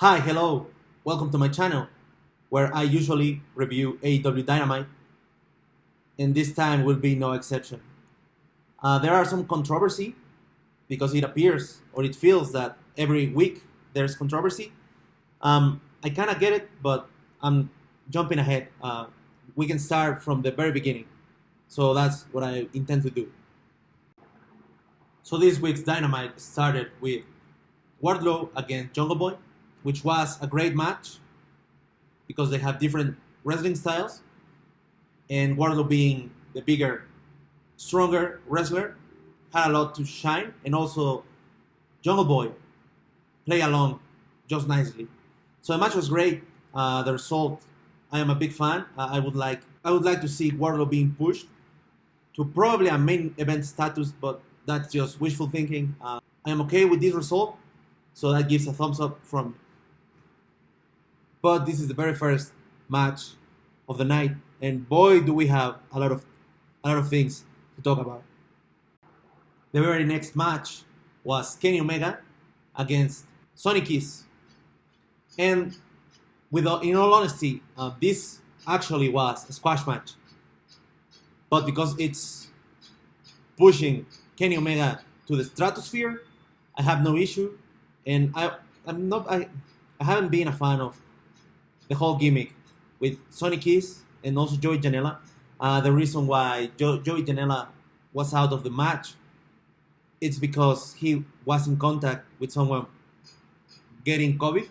Hi, hello, welcome to my channel where I usually review AEW Dynamite, and this time will be no exception. There are some controversy because it appears or it feels that every week there's controversy. I kind of get it, but I'm jumping ahead. We can start from the very beginning. So that's what I intend to do. So this week's Dynamite started with Wardlow against Jungle Boy, which was a great match because they have different wrestling styles, and Wardlow being the bigger, stronger wrestler had a lot to shine, and also Jungle Boy play along just nicely. So the match was great. The result, I am a big fan. I would like to see Wardlow being pushed to probably a main event status, but that's just wishful thinking. I am okay with this result, so that gives a thumbs up from me. But this is the very first match of the night, and boy, do we have a lot of things to talk about. The very next match was Kenny Omega against Sony Kiss, and in all honesty, this actually was a squash match. But because it's pushing Kenny Omega to the stratosphere, I have no issue, and I haven't been a fan of the whole gimmick with Sony Kiss and also Joey Janela. The reason why Joey Janela was out of the match, it's because he was in contact with someone getting COVID,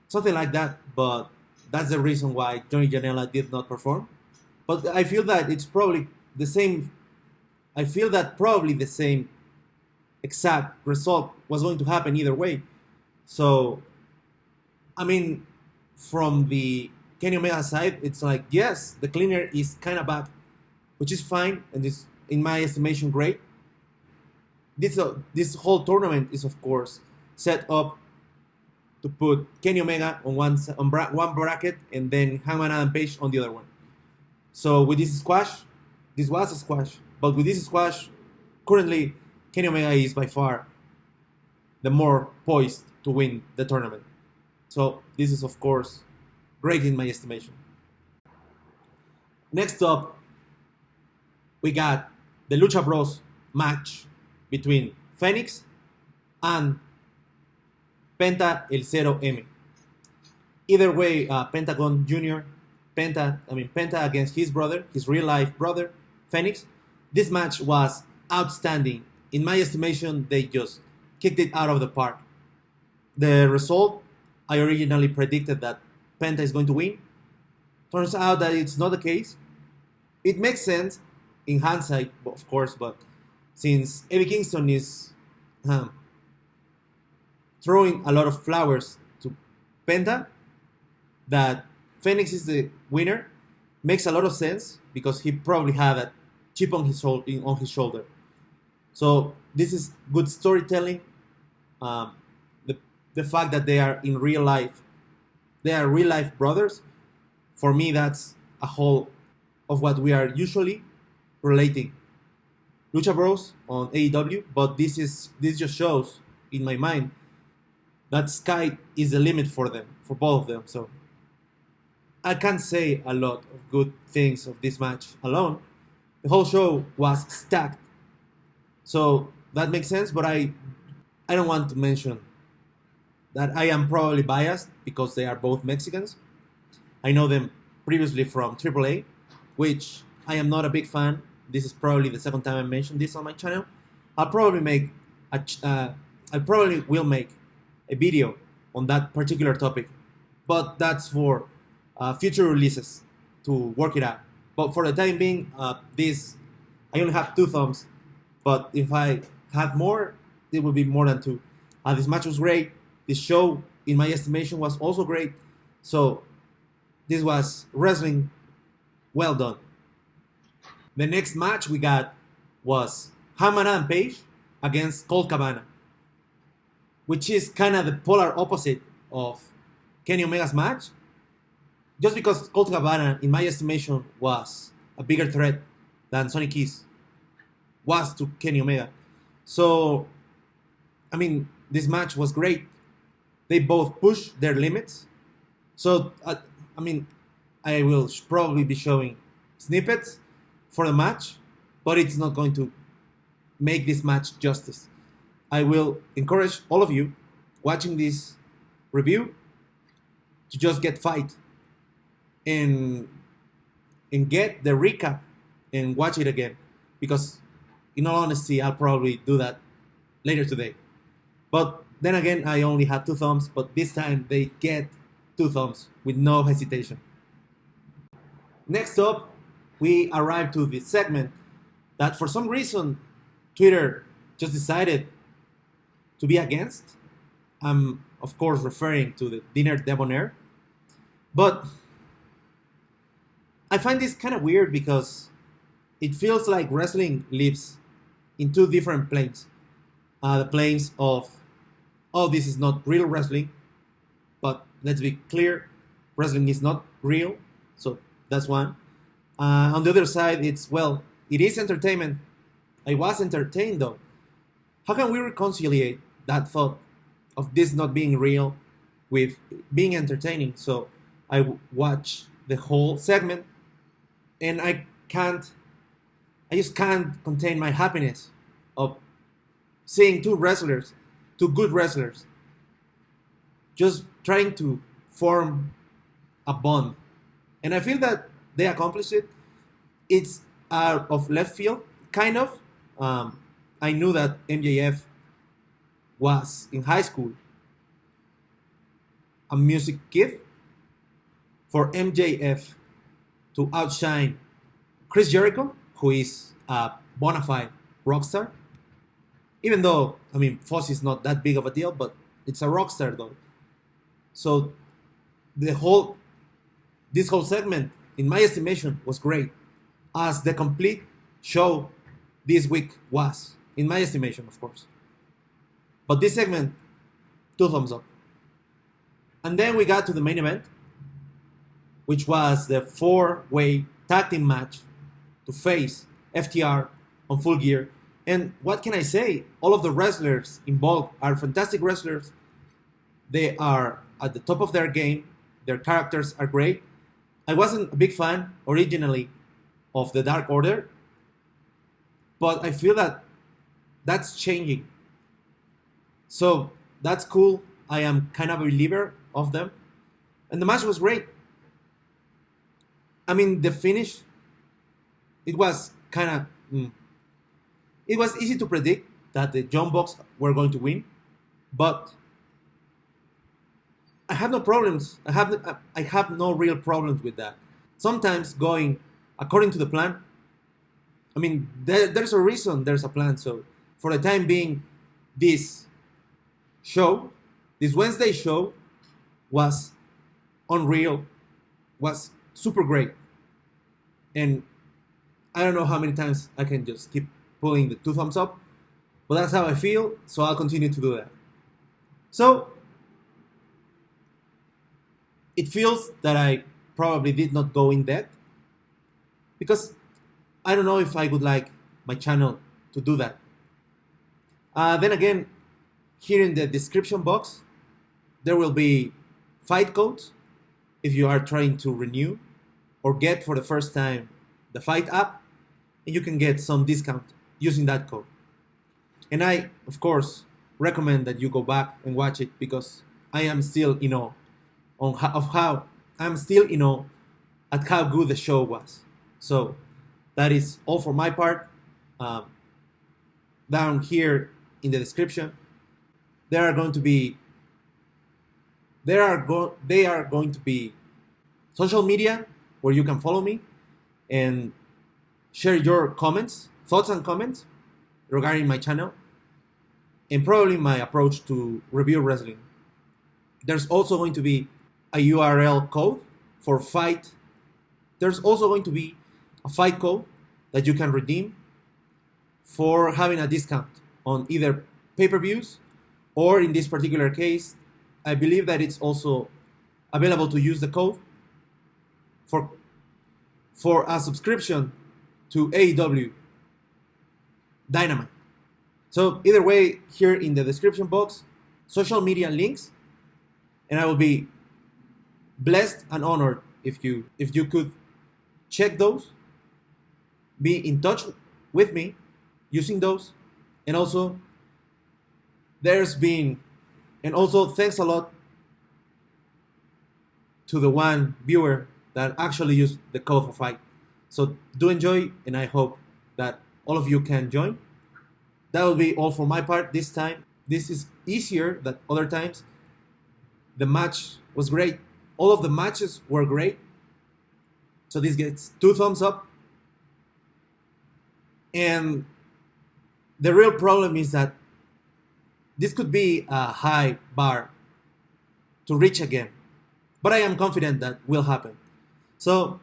something like that. But that's the reason why Joey Janela did not perform. But I feel that it's probably the same. I feel that probably the same exact result was going to happen either way. So, I mean, from the Kenny Omega side, it's like, yes, the cleaner is kind of back, which is fine, and is, in my estimation, great. This whole tournament is, of course, set up to put Kenny Omega on one bracket and then Havana and Paige on the other one. So with this squash, this was a squash, but with this squash, currently Kenny Omega is by far the more poised to win the tournament. So this is, of course, great in my estimation. Next up, we got the Lucha Bros match between Fenix and Penta El Zero M. Either way, Pentagon Jr., Penta against his brother, his real life brother, Fenix. This match was outstanding. In my estimation, they just kicked it out of the park. The result, I originally predicted that Penta is going to win. Turns out that it's not the case. It makes sense in hindsight, of course, but since Eddie Kingston is throwing a lot of flowers to Penta, that Fenix is the winner makes a lot of sense because he probably had a chip on his shoulder. So this is good storytelling. The fact that they are real life brothers. For me, that's a whole of what we are usually relating. Lucha Bros on AEW, but this just shows in my mind that sky is the limit for them, for both of them. So I can't say a lot of good things of this match alone. The whole show was stacked. So that makes sense, but I don't want to mention that I am probably biased because they are both Mexicans. I know them previously from AAA, which I am not a big fan. This is probably the second time I mentioned this on my channel. I probably will make a video on that particular topic, but that's for future releases to work it out. But for the time being, I only have 2 thumbs, but if I had more, it would be more than 2. This match was great. This show, in my estimation, was also great. So this was wrestling well done. The next match we got was Havana and Paige against Colt Cabana, which is kind of the polar opposite of Kenny Omega's match. Just because Colt Cabana, in my estimation, was a bigger threat than Sony Kiss was to Kenny Omega. So, I mean, this match was great. they both push their limits. So, I mean, I will probably be showing snippets for the match, but it's not going to make this match justice. I will encourage all of you watching this review to just get fight and get the recap and watch it again, because in all honesty I'll probably do that later today. But then again, I only have 2 thumbs, but this time they get 2 thumbs with no hesitation. Next up, we arrive to this segment that for some reason Twitter just decided to be against. I'm of course referring to the Dinner Debonair. But I find this kind of weird because it feels like wrestling lives in 2 different planes. The planes of, oh, this is not real wrestling, but let's be clear, wrestling is not real, so that's one. On the other side, it's, well, it is entertainment. I was entertained though. How can we reconcile that thought of this not being real with being entertaining? So I watch the whole segment and I just can't contain my happiness of seeing 2 good wrestlers, just trying to form a bond. And I feel that they accomplished it. It's out of left field, kind of. I knew that MJF was in high school a music kid. For MJF to outshine Chris Jericho, who is a bona fide rock star, even though, I mean, Foss is not that big of a deal, but it's a rock star though. So this whole segment, in my estimation, was great, as the complete show this week was, in my estimation, of course. But this segment, 2 thumbs up. And then we got to the main event, which was the 4-way tag team match to face FTR on Full Gear. And what can I say? All of the wrestlers involved are fantastic wrestlers. They are at the top of their game. Their characters are great. I wasn't a big fan originally of the Dark Order, but I feel that that's changing. So that's cool. I am kind of a believer of them. And the match was great. I mean, the finish, it was kind of, it was easy to predict that the Young Bucks were going to win, but I have no problems. I have no real problems with that. Sometimes going according to the plan, I mean, there's a reason there's a plan. So for the time being, this Wednesday show was unreal, was super great. And I don't know how many times I can just keep pulling the 2 thumbs up, but that's how I feel, so I'll continue to do that. So it feels that I probably did not go in depth, because I don't know if I would like my channel to do that. Then again, here in the description box, there will be fight codes if you are trying to renew or get for the first time the Fight app, and you can get some discount using that code. And I, of course, recommend that you go back and watch it, because I am still in awe at how good the show was. So that is all for my part. Down here in the description, they are going to be social media where you can follow me and share your thoughts and comments regarding my channel and probably my approach to review wrestling. There's also going to be a URL code for fight. There's also going to be a fight code that you can redeem for having a discount on either pay-per-views, or in this particular case, I believe that it's also available to use the code for a subscription to AEW Dynamite. So either way, here in the description box, social media links and I will be blessed and honored if you could check those, be in touch with me using those, and also thanks a lot to the one viewer that actually used the code for fight. So do enjoy, and I hope that all of you can join. That will be all for my part this time. This is easier than other times. The match was great. All of the matches were great. So this gets 2 thumbs up. And the real problem is that this could be a high bar to reach again. But I am confident that will happen. So,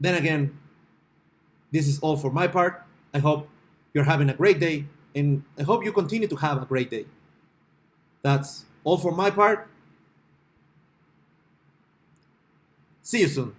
then again, this is all for my part. I hope you're having a great day, and I hope you continue to have a great day. That's all for my part. See you soon.